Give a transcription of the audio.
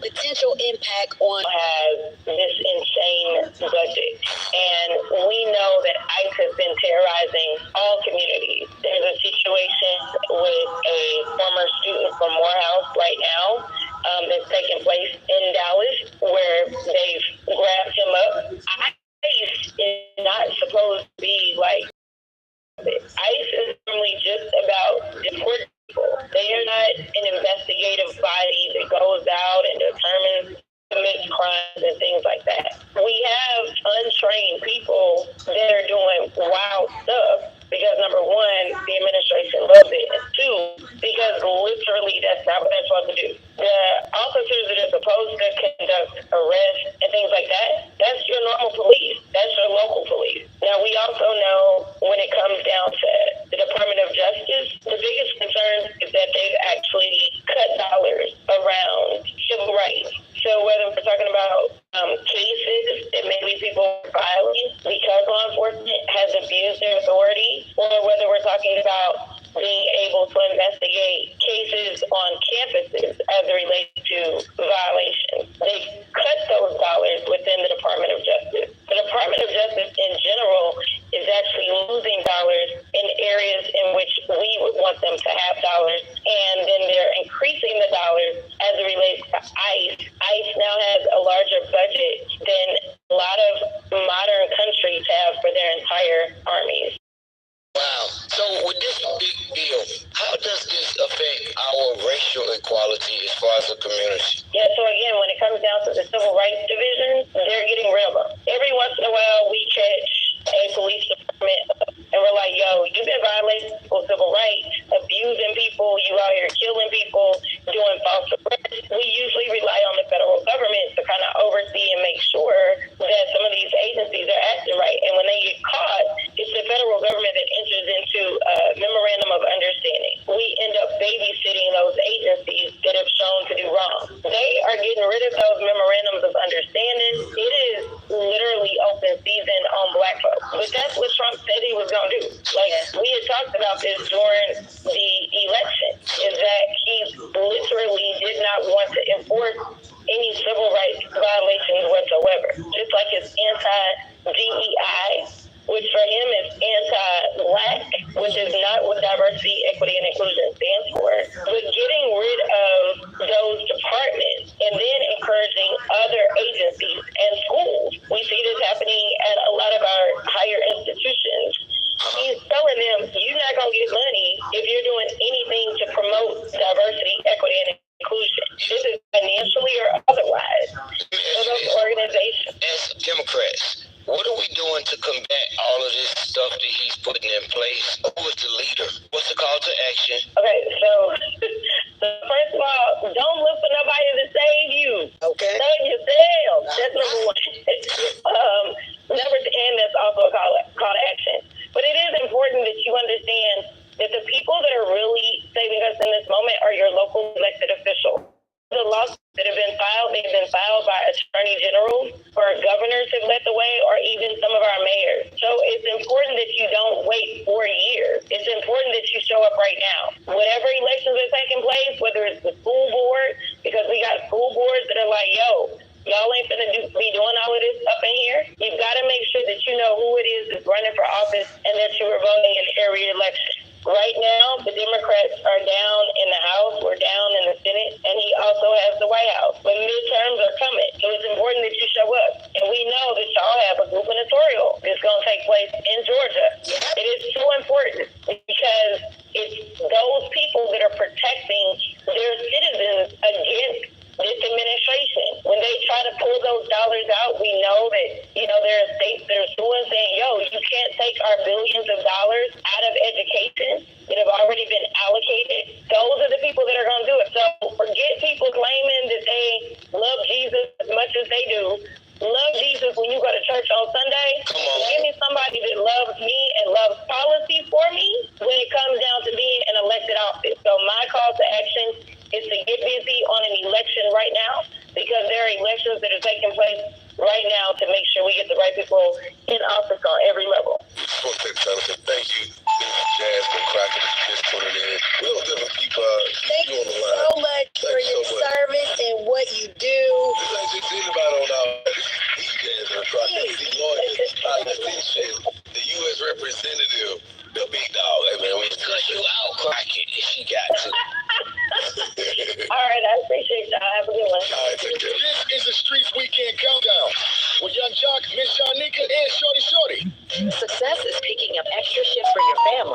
potential impact on has this insane budget. And we know that ICE has been terrorizing all communities. There's a situation with a former student from Morehouse right now that's taking place in Dallas where they've grabbed him up. ICE is not supposed to be like ICE is normally just about deporting people. They are not an investigative body that goes out and determines commits crimes and things like that. We have untrained people that are doing wild stuff because, number one, the administration loves it, and two, because literally that's not what they're supposed to do. The officers that are supposed to conduct arrests and things like that, that's your normal police. That's your local police. Now, we also know when it comes down to the Department of Justice, the biggest concern is that they've actually cut dollars around civil rights. So whether we're talking about cases that maybe people are filing because law enforcement has abused their authority, or whether we're talking about being able to investigate cases on campuses as it relates to violations. They cut those dollars within the Department of Justice. The Department of Justice in general is actually losing dollars in areas in which we would want them to have dollars, and then they're increasing the dollars as it relates to ICE. ICE now has a larger budget than a lot of modern countries have for their entire armies. Wow. So with this big deal, how does this affect our racial equality as far as the community? Yeah, so again, when it comes down to the civil rights division, they're getting rid of them. Every once in a while, we catch a police department and we're like, yo, you've been violating people's civil rights, abusing people, you out here killing people, doing false arrests. We usually rely on the federal government to kind of oversee and make sure that some of these agencies are acting right. And when they get caught, it's the federal government that enters into a memorandum of understanding. We end up babysitting those agencies that have shown to do wrong. They are getting rid of those memorandums of understanding. It is literally open season on black folks. But that's what Trump said he was going to do. Like, we had talked about this during the election, is that he literally did not want to enforce any civil rights violations whatsoever. Just like his anti-DEI, which for him is anti-black, which is not what diversity, equity, and inclusion stands for. But getting rid of those departments and then encouraging other agencies and schools. We see this happening at a lot of our higher institutions. He's telling them, you're not going to get money if you're doing anything to promote diversity, equity, and inclusion. This is financially or otherwise. For those organizations. As Democrats, what are we doing to combat all of this stuff that he's putting in place? Who is the leader? What's the call to action? Okay, so first of all, don't look for nobody to save you. Okay. Save yourself. That's number one. And that's also a call to action. But it is important that you understand that the people that are really saving us in this moment are your local elected officials. The lawsuits that have been filed, they've been filed by attorney generals, or governors have led the way, or even some of our mayors. So it's important that you don't wait 4 years. It's important that you show up right now. Whatever elections are taking place, whether it's the school board, because we got school boards that are like, yo, y'all ain't finna be doing all of this up in here. You've got to make sure that you know who it is that's running for office and that you were voting in every election. Right now, the Democrats are down in the House, we're down in the Senate, and he also has the White House. But midterms are coming, so it's important that you show up. And we know that y'all have a gubernatorial that's going to take place in Georgia. It is so important because it's those people that are protecting their citizens against this administration. When they try to pull those dollars out, we know that, there are states that are suing saying, yo, you can't take our billions of dollars out of education that have already been allocated. Those are the people that are going to do it. So forget people claiming that they love Jesus as much as they do. Love Jesus when you go to church on Sunday. Give me somebody that loves me and loves policy for me when it comes down to being an elected office. So my call to action is to get busy on an election right now, because there are elections that are taking place right now to make sure we get the right people in office on every level. Thank you, Jasmine Crockett, just tuning in. We'll keep Thank you so much for your service and what you do. anybody on our weekends are trying to see lawyers, trying to see the U.S. representative, the big dog. Hey, man, we cut you out, Crockett, if she got to. All right, I appreciate y'all. Have a good one. All right, take care. This is the Streets Weekend Countdown with Young Jock, Miss Shanika, and Shorty Shorty. Success is picking up extra shifts for your family.